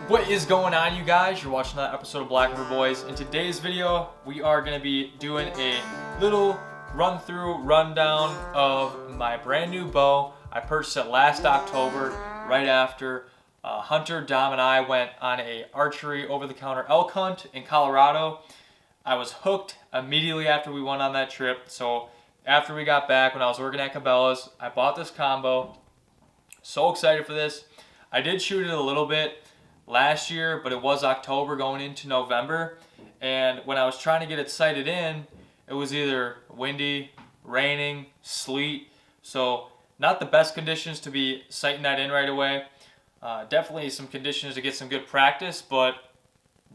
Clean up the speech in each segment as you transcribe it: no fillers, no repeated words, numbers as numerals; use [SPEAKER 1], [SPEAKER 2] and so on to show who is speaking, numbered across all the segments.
[SPEAKER 1] What is going on, you guys? You're watching another episode of Blackout Boys. In today's video, we are going to be doing a little rundown of my brand new bow. I purchased it last October, right after Hunter, Dom, and I went on a archery over-the-counter elk hunt in Colorado. I was hooked immediately after we went on that trip. So after we got back, when I was working at Cabela's, I bought this combo. So excited for this. I did shoot it a little bit last year, but it was October going into November, and when I was trying to get it sighted in, it was either windy, raining, sleet, so not the best conditions to be sighting that in right away. Definitely some conditions to get some good practice, but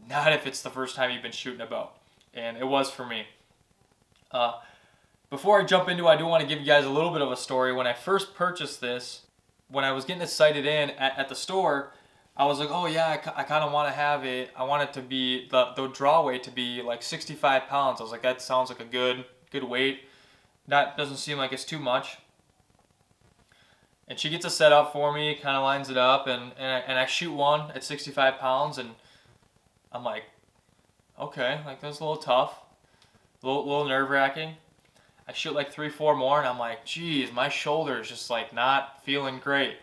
[SPEAKER 1] not if it's the first time you've been shooting a bow, and it was for me. Before I jump into it, I do want to give you guys a little bit of a story. When I first purchased this, when I was getting it sighted in at the store, I was like, oh yeah, I kind of want to have it. I want it to be, the draw weight to be like 65 pounds. I was like, that sounds like a good weight. That doesn't seem like it's too much. And she gets it set up for me, kind of lines it up, and I shoot one at 65 pounds, and I'm like, okay, like that's a little tough, a little nerve-wracking. I shoot like 3-4 more, and I'm like, geez, my shoulder is just like not feeling great.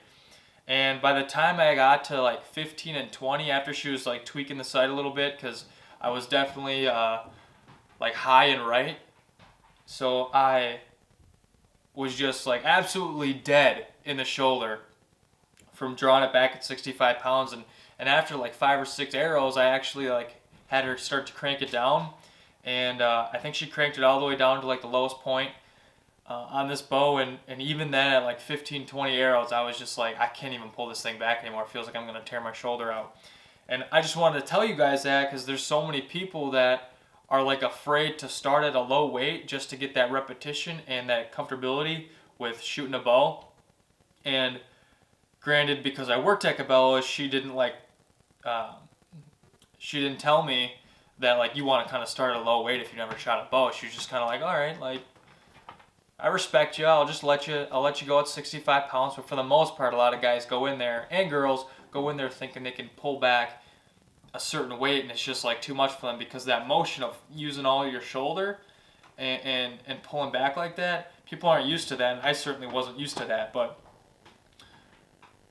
[SPEAKER 1] And by the time I got to like 15 and 20, after she was like tweaking the sight a little bit, because I was definitely like high and right, so I was just like absolutely dead in the shoulder from drawing it back at 65 pounds. And after like 5 or 6 arrows, I actually like had her start to crank it down, and I think she cranked it all the way down to like the lowest point on this bow, and even then at like 15-20 arrows, I was just like, I can't even pull this thing back anymore. It feels like I'm going to tear my shoulder out. And I just wanted to tell you guys that because there's so many people that are like afraid to start at a low weight just to get that repetition and that comfortability with shooting a bow. And granted, because I worked at Cabela's, she didn't tell me that like you want to kind of start at a low weight if you never shot a bow. She was just kind of like, all right, like, I respect you. I'll let you go at 65 pounds. But for the most part, a lot of guys go in there, and girls go in there thinking they can pull back a certain weight, and it's just like too much for them because that motion of using all your shoulder and pulling back like that, people aren't used to that, and I certainly wasn't used to that. But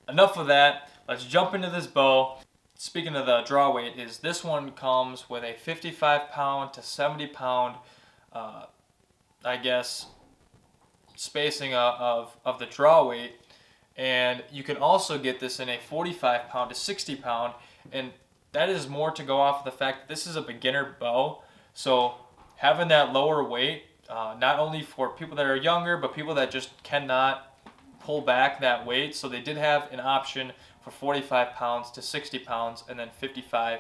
[SPEAKER 1] enough of that. Let's jump into this bow. Speaking of the draw weight, is this one comes with a 55 pound to 70 pound, I guess, spacing of the draw weight, and you can also get this in a 45 pound to 60 pound, and that is more to go off of the fact that this is a beginner bow. So having that lower weight, not only for people that are younger, but people that just cannot pull back that weight, so they did have an option for 45 pounds to 60 pounds and then 55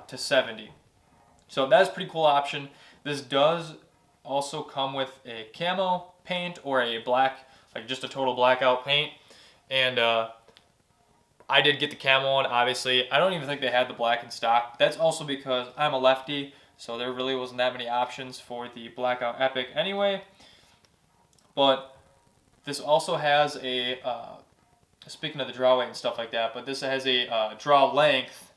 [SPEAKER 1] to 70. So that's a pretty cool option. This does also come with a camo paint or a black, like just a total blackout paint, and I did get the camo one. Obviously, I don't even think they had the black in stock. That's also because I'm a lefty, so there really wasn't that many options for the Blackout Epic anyway. But this also has a speaking of the draw weight and stuff like that, but this has a draw length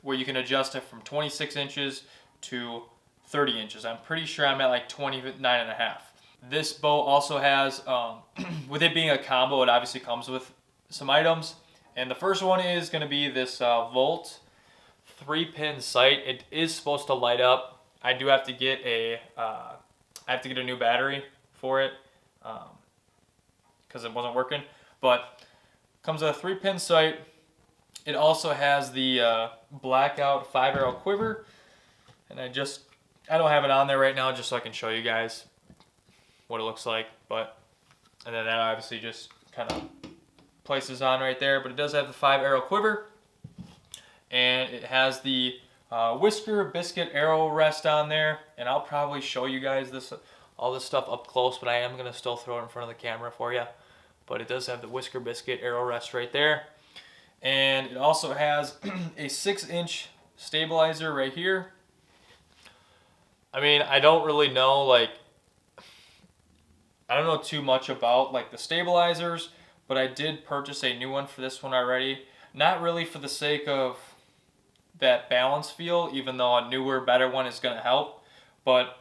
[SPEAKER 1] where you can adjust it from 26 inches to 30 inches. I'm pretty sure I'm at like 29 and a half. This bow also has, with it being a combo, it obviously comes with some items. And the first one is going to be this Volt 3-pin sight. It is supposed to light up. I do have to get a new battery for it because it wasn't working. But comes with a 3-pin sight. It also has the Blackout 5-arrow quiver, and I don't have it on there right now just so I can show you guys what it looks like, and then that obviously just kind of places on right there. But it does have the 5-arrow quiver, and it has the whisker biscuit arrow rest on there, and I'll probably show you guys all this stuff up close, but I am going to still throw it in front of the camera for you. But it does have the whisker biscuit arrow rest right there, and it also has a 6-inch stabilizer right here. I mean, I don't really know, like, I don't know too much about like the stabilizers, but I did purchase a new one for this one already. Not really for the sake of that balance feel, even though a newer, better one is going to help. But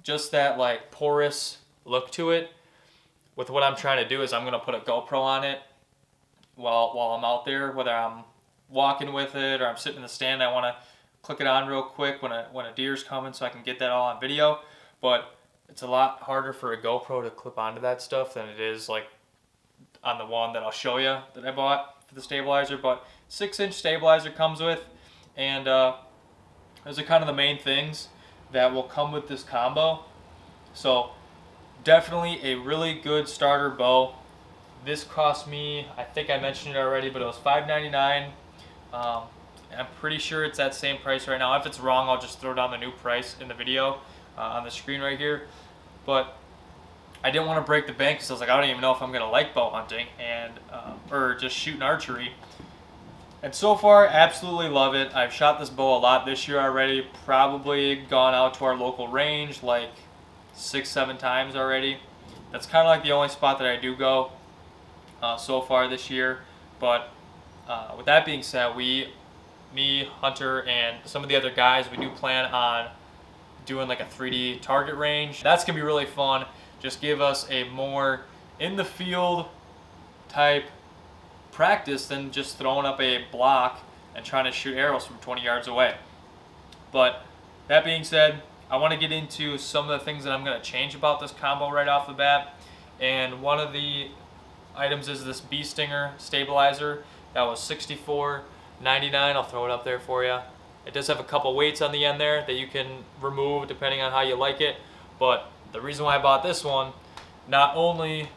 [SPEAKER 1] just that like porous look to it, with what I'm trying to do is I'm going to put a GoPro on it while I'm out there, whether I'm walking with it or I'm sitting in the stand. I want to click it on real quick when a deer's coming so I can get that all on video. But it's a lot harder for a GoPro to clip onto that stuff than it is like on the one that I'll show you that I bought for the stabilizer. But 6-inch stabilizer comes with, and those are kind of the main things that will come with this combo. So definitely a really good starter bow. This cost me, I think I mentioned it already, but it was $5.99. I'm pretty sure it's that same price right now. If it's wrong, I'll just throw down the new price in the video on the screen right here. But I didn't want to break the bank because I was like, I don't even know if I'm going to like bow hunting and or just shooting archery. And so far, absolutely love it. I've shot this bow a lot this year already. Probably gone out to our local range like 6-7 times already. That's kind of like the only spot that I do go so far this year. But with that being said, me, Hunter, and some of the other guys, we do plan on doing like a 3D target range. That's gonna be really fun. Just give us a more in the field type practice than just throwing up a block and trying to shoot arrows from 20 yards away. But that being said, I want to get into some of the things that I'm going to change about this combo right off the bat. And one of the items is this bee stinger stabilizer. That was $64.99. I'll throw it up there for you. It does have a couple weights on the end there that you can remove depending on how you like it. But the reason why I bought this one, not only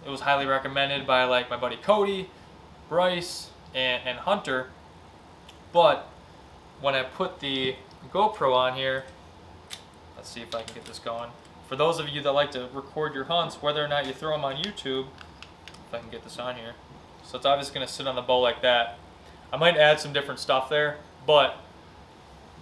[SPEAKER 1] it was highly recommended by like my buddy Cody, Bryce, and Hunter, but when I put the GoPro on here, let's see if I can get this going. For those of you that like to record your hunts, whether or not you throw them on YouTube, if I can get this on here. So it's obviously going to sit on the bow like that. I might add some different stuff there, but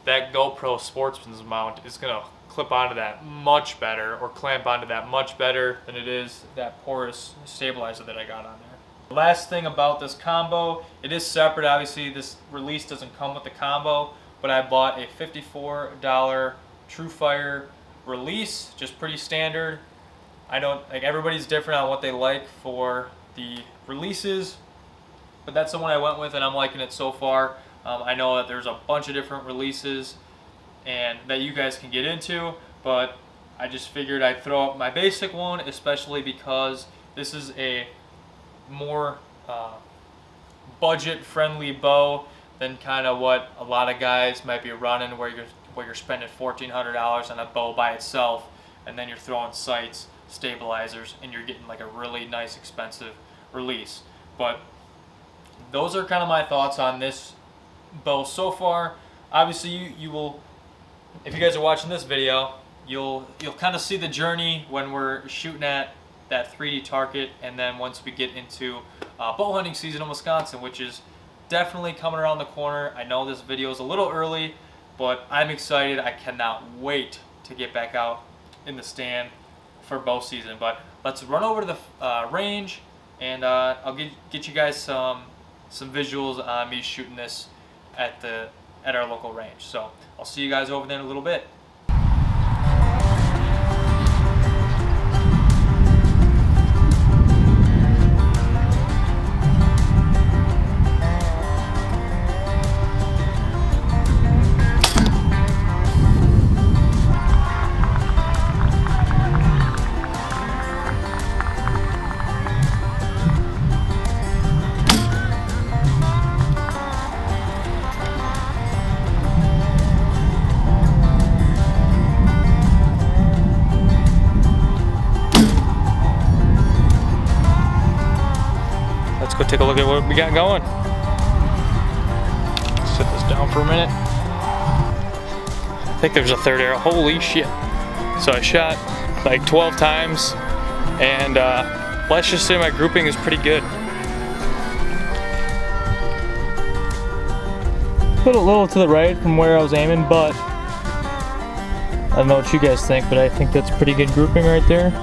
[SPEAKER 1] that GoPro Sportsman's mount is going to clip onto that much better, or clamp onto that much better than it is that porous stabilizer that I got on there. Last thing about this combo, it is separate. Obviously, this release doesn't come with the combo, but I bought a $54 TrueFire release, just pretty standard. I don't like, everybody's different on what they like for the releases, but that's the one I went with, and I'm liking it so far. I know that there's a bunch of different releases and that you guys can get into, but I just figured I'd throw up my basic one, especially because this is a more budget-friendly bow than kind of what a lot of guys might be running, where you're spending $1,400 on a bow by itself, and then you're throwing sights, stabilizers, and you're getting like a really nice expensive release. But those are kind of my thoughts on this bow so far. Obviously, you will, if you guys are watching this video, you'll kind of see the journey when we're shooting at that 3D target, and then once we get into bow hunting season in Wisconsin, which is definitely coming around the corner. I know this video is a little early, but I'm excited. I cannot wait to get back out in the stand for bow season. But let's run over to the range, and I'll get you guys some visuals on me shooting this at our local range. So I'll see you guys over there in a little bit. Let's go take a look at what we got going. Set this down for a minute. I think there's a third arrow. Holy shit. So I shot like 12 times, and let's just say my grouping is pretty good. Put a little to the right from where I was aiming, but I don't know what you guys think, but I think that's pretty good grouping right there.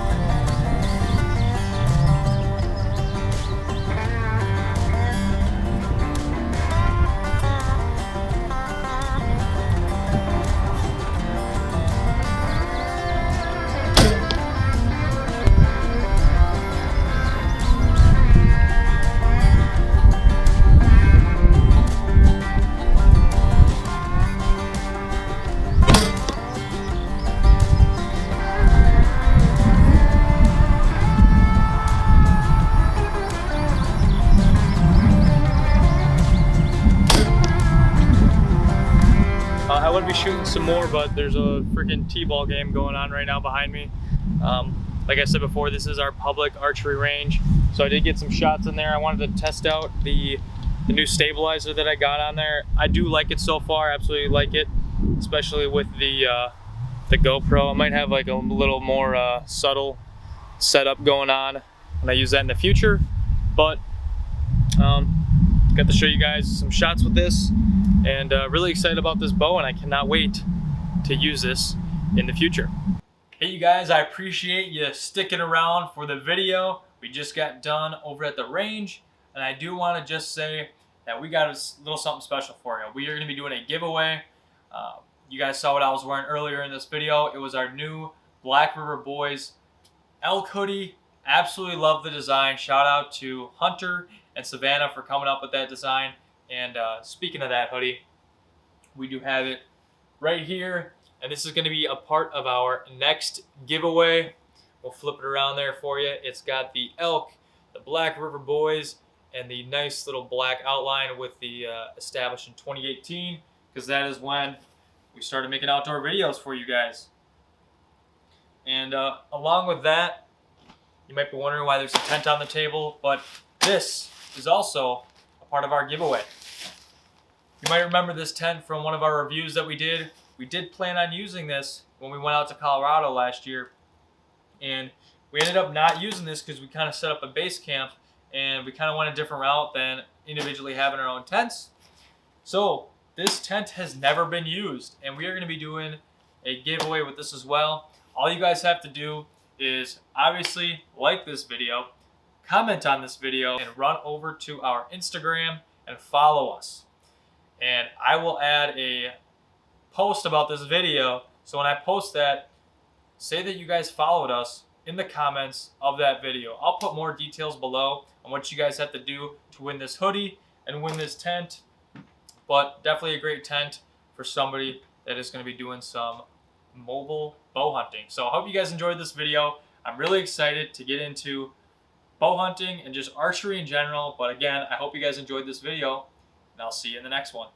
[SPEAKER 1] would be shooting some more, but there's a freaking t-ball game going on right now behind me. Like I said before, this is our public archery range, so I did get some shots in there. I wanted to test out the new stabilizer that I got on there. I do like it so far, absolutely like it, especially with the GoPro. I might have like a little more subtle setup going on when I use that in the future, but got to show you guys some shots with this, and really excited about this bow, and I cannot wait to use this in the future. Hey you guys, I appreciate you sticking around for the video. We just got done over at the range, and I do want to just say that we got a little something special for you. We are going to be doing a giveaway. You guys saw what I was wearing earlier in this video. It was our new Black River Boys elk hoodie. Absolutely love the design. Shout out to Hunter and Savannah for coming up with that design. And speaking of that hoodie, we do have it right here. And this is going to be a part of our next giveaway. We'll flip it around there for you. It's got the elk, the Black River Boys, and the nice little black outline with the established in 2018, because that is when we started making outdoor videos for you guys. And along with that, you might be wondering why there's a tent on the table, but this is also a part of our giveaway. You might remember this tent from one of our reviews that we did. We did plan on using this when we went out to Colorado last year, and we ended up not using this because we kind of set up a base camp and we kind of went a different route than individually having our own tents. So this tent has never been used, and we are going to be doing a giveaway with this as well. All you guys have to do is obviously like this video, comment on this video, and run over to our Instagram and follow us. And I will add a post about this video, so when I post that, say that you guys followed us in the comments of that video. I'll put more details below on what you guys have to do to win this hoodie and win this tent, but definitely a great tent for somebody that is going to be doing some mobile bow hunting. So I hope you guys enjoyed this video. I'm really excited to get into bow hunting and just archery in general, but again, I hope you guys enjoyed this video, and I'll see you in the next one.